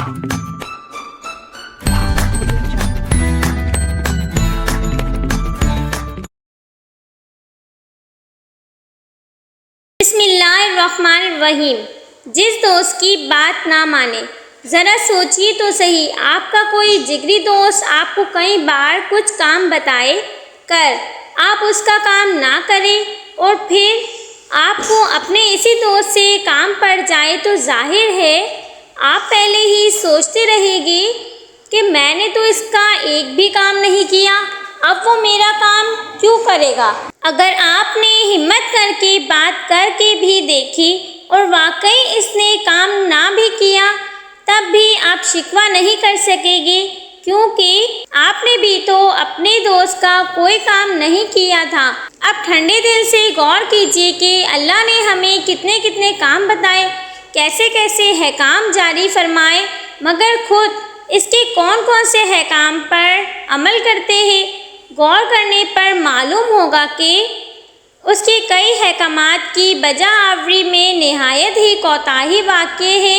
بسم اللہ الرحمن الرحیم۔ جس دوست کی بات نہ مانے، ذرا سوچئے تو صحیح، آپ کا کوئی جگری دوست آپ کو کئی بار کچھ کام بتائے کر آپ اس کا کام نہ کریں اور پھر آپ کو اپنے اسی دوست سے کام پڑ جائے تو ظاہر ہے آپ پہلے ہی سوچتے رہیں گے کہ میں نے تو اس کا ایک بھی کام نہیں کیا، اب وہ میرا کام کیوں کرے گا۔ اگر آپ نے ہمت کر کے بات کر کے بھی دیکھی اور واقعی اس نے کام نہ بھی کیا، تب بھی آپ شکوہ نہیں کر سکیں گے، کیونکہ آپ نے بھی تو اپنے دوست کا کوئی کام نہیں کیا تھا۔ اب ٹھنڈے دل سے غور کیجئے کہ اللہ نے ہمیں کتنے کتنے کام بتائے، کیسے کیسے احکام جاری فرمائے، مگر خود اس کے کون کون سے احکام پر عمل کرتے ہیں۔ غور کرنے پر معلوم ہوگا کہ اس کے کئی احکامات کی بجا آوری میں نہایت ہی کوتاہی واقع ہے۔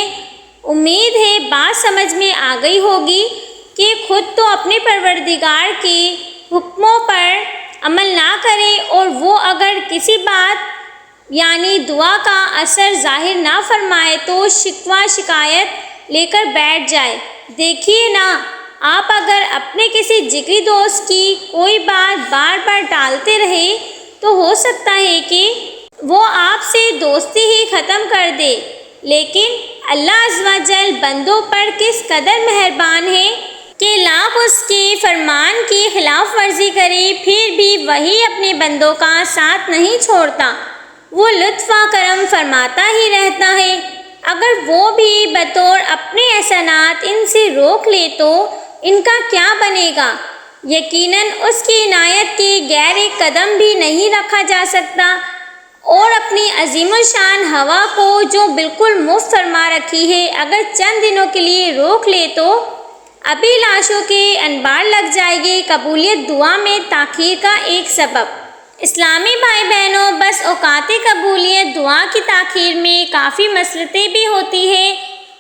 امید ہے بات سمجھ میں آ گئی ہوگی کہ خود تو اپنے پروردگار کے حکموں پر عمل نہ کرے اور وہ اگر کسی بات یعنی دعا کا اثر ظاہر نہ فرمائے تو شکوہ شکایت لے کر بیٹھ جائے۔ دیکھیے نا، آپ اگر اپنے کسی جگری دوست کی کوئی بات بار بار ٹالتے رہے تو ہو سکتا ہے کہ وہ آپ سے دوستی ہی ختم کر دے، لیکن اللہ عز و جل بندوں پر کس قدر مہربان ہے کہ لاکھ اس کے فرمان کی خلاف ورزی کرے پھر بھی وہی اپنے بندوں کا ساتھ نہیں چھوڑتا، وہ لطف و کرم فرماتا ہی رہتا ہے۔ اگر وہ بھی بطور اپنے احسانات ان سے روک لے تو ان کا کیا بنے گا؟ یقیناً اس کی عنایت کے غیر ایک قدم بھی نہیں رکھا جا سکتا، اور اپنی عظیم الشان ہوا کو جو بالکل مفت فرما رکھی ہے اگر چند دنوں کے لیے روک لے تو ابھی لاشوں کے انبار لگ جائے گی، قبولیت دعا میں تاخیر کا ایک سبب۔ اسلامی بھائی بہنوں، بس اوقات قبولیت دعا کی تاخیر میں کافی مصلحتیں بھی ہوتی ہیں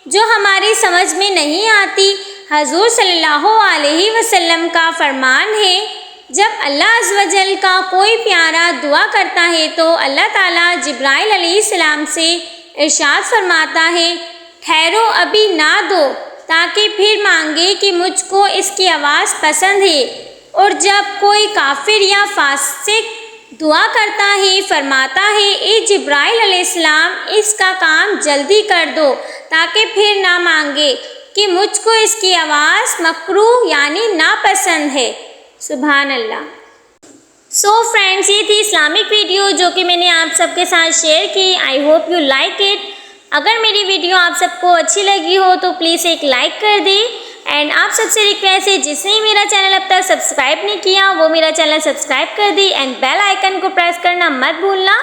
جو ہماری سمجھ میں نہیں آتی۔ حضور صلی اللہ علیہ وسلم کا فرمان ہے، جب اللہ عز و جل کا کوئی پیارا دعا کرتا ہے تو اللہ تعالیٰ جبرائیل علیہ السلام سے ارشاد فرماتا ہے، ٹھہرو ابھی نہ دو تاکہ پھر مانگے کہ مجھ کو اس کی آواز پسند ہے۔ اور جب کوئی کافر یا فاسق دعا کرتا ہے فرماتا ہے، اے جبرائیل علیہ السلام اس کا کام جلدی کر دو تاکہ پھر نہ مانگے کہ مجھ کو اس کی آواز مکروہ یعنی ناپسند ہے۔ سبحان اللہ۔ سو فرینڈز، یہ تھی اسلامک ویڈیو جو کہ میں نے آپ سب کے ساتھ شیئر کی۔ I hope you like it. اگر میری ویڈیو آپ سب کو اچھی لگی ہو تو پلیز ایک لائک کر دیں، اینڈ آپ سب سے ریکویسٹ ہے جس نے میرا چینل اب تک سبسکرائب نہیں کیا وہ میرا چینل سبسکرائب کر دیں، اینڈ بیل آئیکن کو پریس کرنا مت بھولنا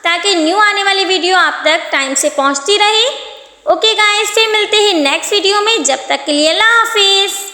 تاکہ نیو آنے والی ویڈیو آپ تک ٹائم سے پہنچتی رہے۔ اوکے گائز، پھر ملتے ہیں نیکسٹ ویڈیو میں، جب تک کے لیے اللہ حافظ۔